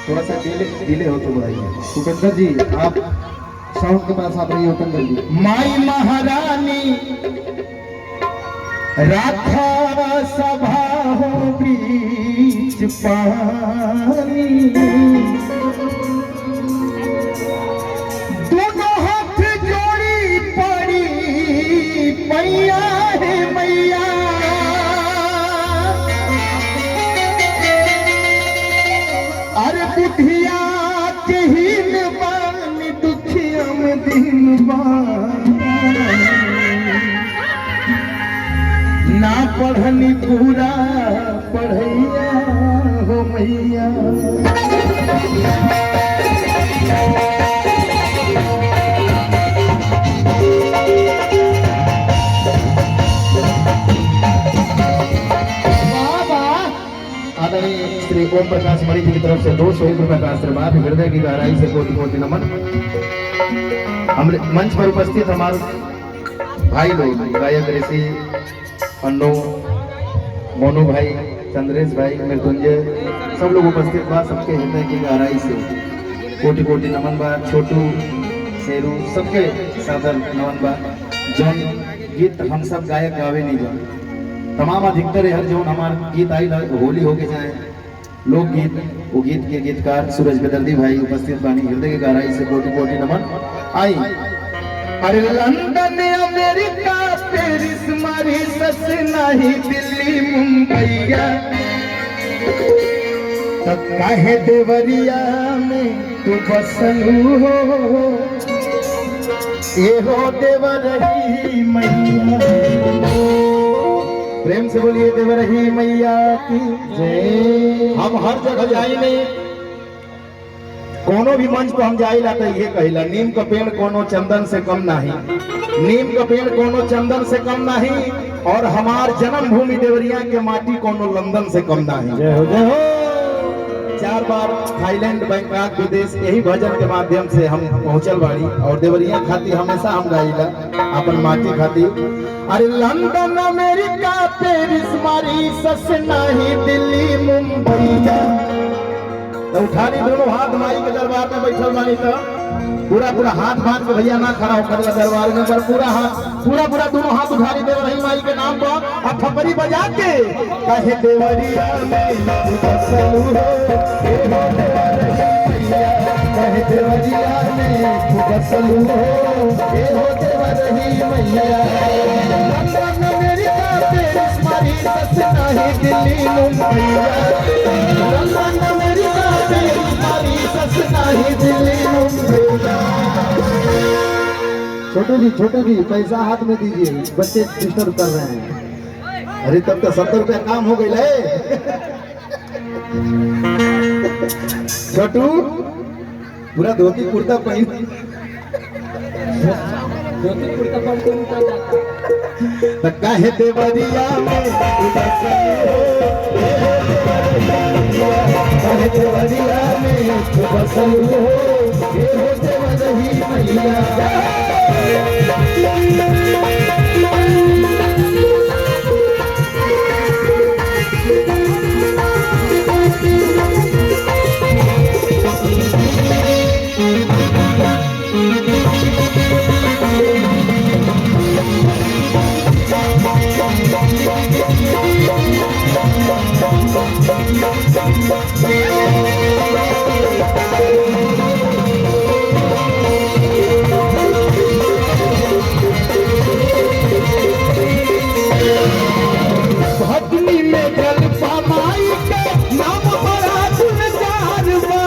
थोड़ा सा डिले हो तो भाई। उपेंद्र जी आप साउंड के पास आप रहिए। उपेंद्र जी। माई महारानी राधा सभा हो बीच पानी, दोनों हाथ जोड़ी पड़ी मैया है मैया, अरे बुधिया के हीन बानी दुखिया में दिन ना पढ़नी पूरा पढ़ैया हो मैया। आदरणीय श्री ओम प्रकाश मणि जी की तरफ से 201 रुपए का आशीर्वाद, हृदय की गहराई से कोटि कोटि नमन। हम मंच पर उपस्थित हमारे भाई लोग गायक ऋषि अन्नू, मोनू भाई, चंद्रेश भाई, मृत्युंजय, सब लोग उपस्थित बा। सबके हृदय की गहराई से कोटि कोटि नमन बा। छोटू, शेरू, सबके सादर नमन बा। जौन गीत हम सब गायक गावे नहीं जाए, तमाम अधिकतर हर जो हमारे गीत आई होली हो के जाए लोकगीत, वो गीत के गीतकार सूरज बेदर्दी भाई उपस्थित बानी। हृदय की गहराई से कोटि कोटि नमन। आई अरे लंदन, अमेरिका, पेरिस, मॉरिशस, नहीं दिल्ली, मुंबईया, तो काहे देवरिया में तू बसलू हो, ये हो देवरही मैया। प्रेम से बोलिए देवरही मैया की जय। हम हर जगह जाई नहीं, कोनो भी मंच पर हम जाइला तो ये कहिला, नीम का पेड़ कोनो चंदन से कम नहीं, नीम का पेड़ कोनो चंदन से कम नहीं, और हमार जन्मभूमि देवरिया के माटी कोनो लंदन से कम नहीं। जय हो जय हो। 4 बार थाईलैंड, बैंकॉक, विदेश यही भजन के माध्यम से हम पहुंचल बाड़ी, और देवरिया खाती हमेशा हम गाइला अपन माटी खाती। अरे लंदन, अमेरिका, पेरिस, मॉरिशस, नहीं दिल्ली, मुंबई, तो उठानी दोनों हाथ माई के दरबार में बैठल बानी, तो पूरा पूरा हाथ बांध के भैया ना खड़ा होकर दरबार में, पर पूरा दोनों हाथ उठानी देवरही माई के नाम पर और थपड़ी बजा के कहे देवरिया में तू बसलू हो, कहे देवरिया में तू बसलू हो, ये हो देवरही मैया। लंदन, अमेरिका, पेरिस, मॉरिशस, नहीं Delhi, Mumbai, London, America, Paris, Mauritius, नहीं दिल्ली, मुंबई। छोटू जी पैसा हाथ में दीजिए, बच्चे डिस्टर्ब कर रहे हैं। अरे तब तो 70 रुपया काम हो गई है। छोटू पूरा धोती कुर्ता पहन, काहे देवरिया में काहे देवरिया में तू बसलू हो, ये हो देवरही मैया। भक्ति में जल पामाई के नाम बड़ा गुलजार बा,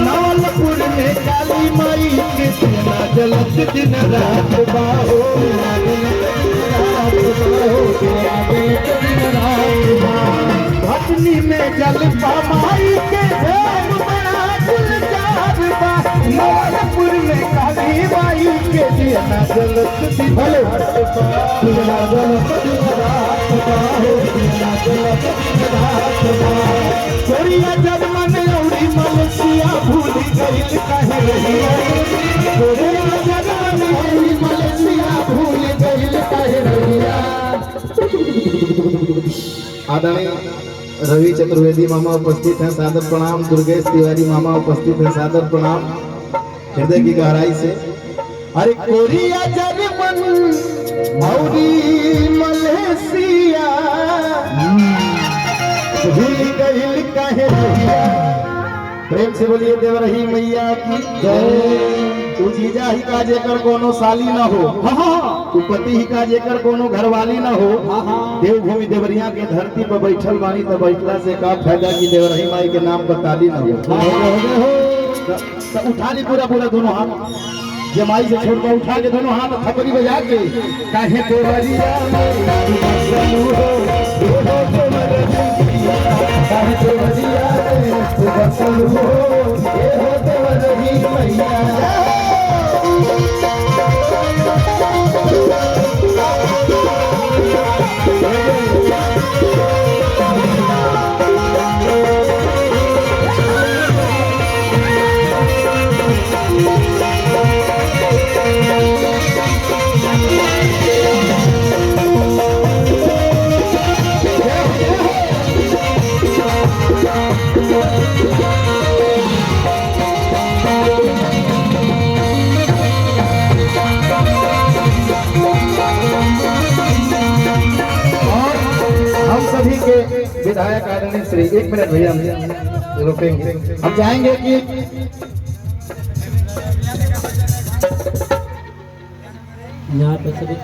नालपुर में काली माई के तेना जलत दिन रात बाहो, भक्ति में जल पामाई के नाम बड़ा गुलजार बा, नालपुर में काली माई के तेना जलत दिन रात बाहो, छोड़िया जब मन औरी मलसिया भूल गईल कहे रहिया, छोड़िया जब मन औरी मलसिया भूल गईल कहे रहिया। आदरणीय रवि चतुर्वेदी मामा उपस्थित हैं, सादर प्रणाम। दुर्गेश तिवारी मामा उपस्थित हैं, सादर प्रणाम हृदय की गहराई से। अरे कोरिया जर्मन मौरी मलेशिया भूल गइल काहे रहिया। प्रेम से बोलिए देवरही मैया की जय। तू जीजा ही का जेकर कोनो साली न हो, तू पति ही का जेकर कोनो घरवाली न हो। देवभूमि देवरिया के धरती पर बैठल बानी तो बैठला से का फायदा की देवरही माई के नाम पर ताली न हो। तो उठा ली पूरा पूरा दोनों हाथ, जमाई से छोड़ कर उठा के दोनों हाथ थपड़ी बजा के काहे देवरिया काहे देवरिया मैया। विधायक आदरणीय श्री, एक मिनट भैया हम रुकेंगे। हम चाहेंगे कि यहाँ पे सभी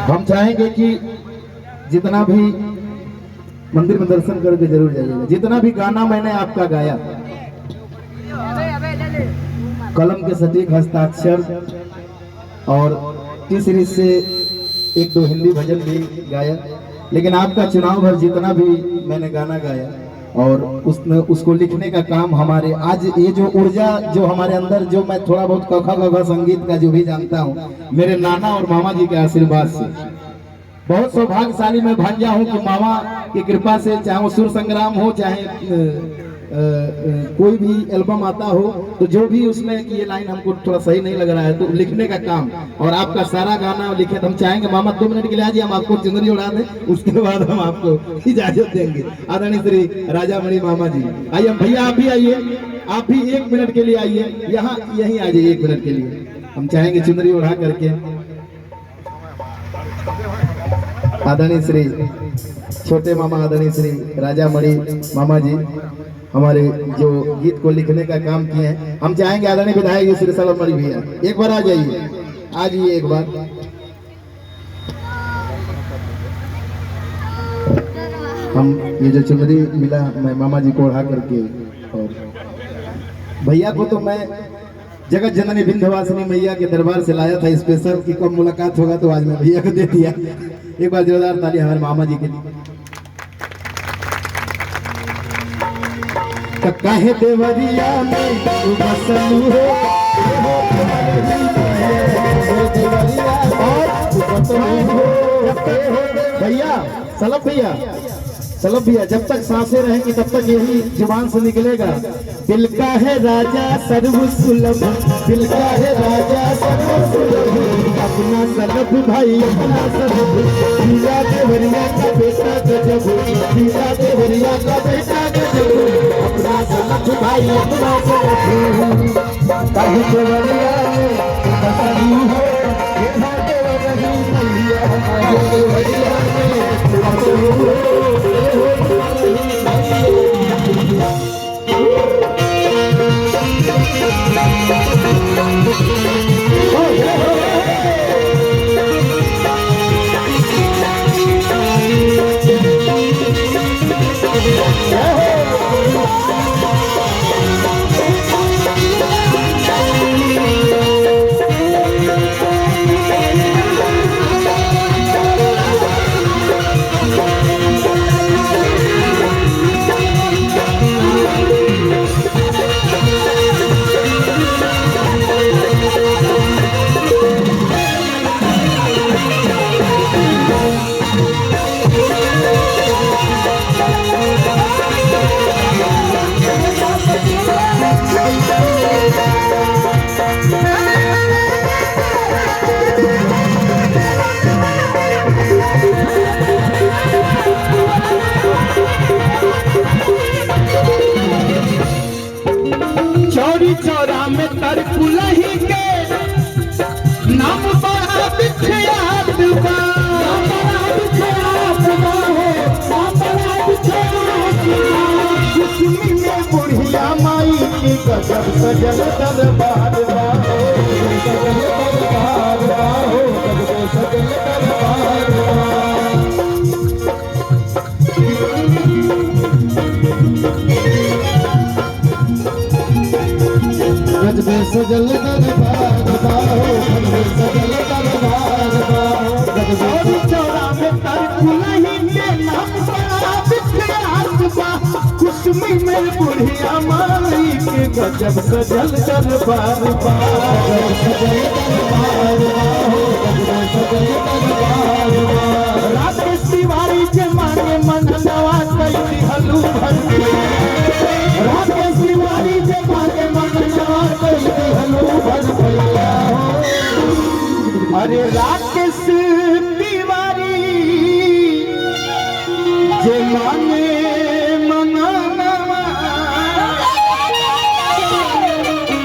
हम चाहेंगे कि जितना भी मंदिर में दर्शन करके जरूर जाइएगा। जितना भी गाना मैंने आपका गाया, कलम के सटीक हस्ताक्षर और तीसरी से एक दो हिंदी भजन भी गाया, लेकिन आपका चुनाव भर जितना भी मैंने गाना गाया और उसको लिखने का काम हमारे आज ये जो ऊर्जा जो हमारे अंदर, जो मैं थोड़ा बहुत कखा कखा संगीत का जो भी जानता हूँ, मेरे नाना और मामा जी के आशीर्वाद से बहुत सौभाग्यशाली मैं भांजा हूँ कि मामा की कृपा से, चाहे वो सुर संग्राम हो, चाहे कोई भी एल्बम आता हो, तो जो भी उसमें कि ये लाइन हमको थोड़ा सही नहीं लग रहा है तो लिखने का काम और आपका सारा गाना लिखे। तो हम चाहेंगे मामा 2 मिनट के लिए आ जाइए, हम आपको चुनरी उड़ा दें, उसके बाद हम आपको इजाजत देंगे। आदरणीय श्री राजा मणि मामा जी आइए। भैया आप भी आइए, आप भी 1 मिनट के लिए आइए, यहाँ यहीं आ जाइए 1 मिनट के लिए। हम चाहेंगे चुनरी उड़ा करके आदरणीय श्री छोटे मामा आदरणीय श्री राजा मणि मामा जी हमारे जो गीत को लिखने का काम किए हैं। हम चाहेंगे आदरणीय विधायक श्री सलम मणि भैया एक बार आ जाइए, आ जाइए एक बार। हम ये जो चुनरी मिला मैं मामा जी को ओढ़ा करके, और भैया को तो मैं जगत जननी विंध्यवासिनी मैया के दरबार से लाया था स्पेशल कि कब मुलाकात होगा, तो आज मैं भैया को दे दिया। एक बार जोरदार ताली हमारे मामा जी के लिए। काहे देवरिया में तू बसलू हो, भैया सलम भैया, सलम भैया, जब तक सांसें रहेंगी तब तक यही जुबान से निकलेगा। दिल का है राजा सर्वसुलभ, दिल का है राजा सर्वसुलभ, अपना सलभ भाई अपना सलभ, जीजा देवरिया का बेटा गजब, जीजा देवरिया का बेटा गजब, अपना सलभ भाई अपना सलभ। काहे देवरिया में बसलू हो, देवरिया में बसलू हो। बुढ़िया माई की गजब सजल दरबार हो, सजल दरबार हो, सजल दरबार गजबे सजल दरबार हो, गजबे सजल दरबार हो, गजबे चौरा में तर खुलही के नाम बड़ा बिखरात बा, कुसमी में बुढ़िया माई के गजब सजल दरबार बा, सजल दरबार हो, गजबे सजल दरबार बा। राकेश तिवारी के मांगे मनवा कैसी हलू भर राकेश तिवारी के मांगे मनवा कैसी हलू भर भैया हो। अरे राकेश तिवारी जे मांगे मनवा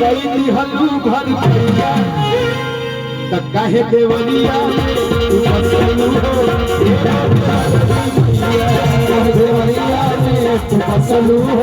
कैसी हलू भर भैया त काहे देवरिया तू फसलू हो, देवरिया में तू फसलू हो,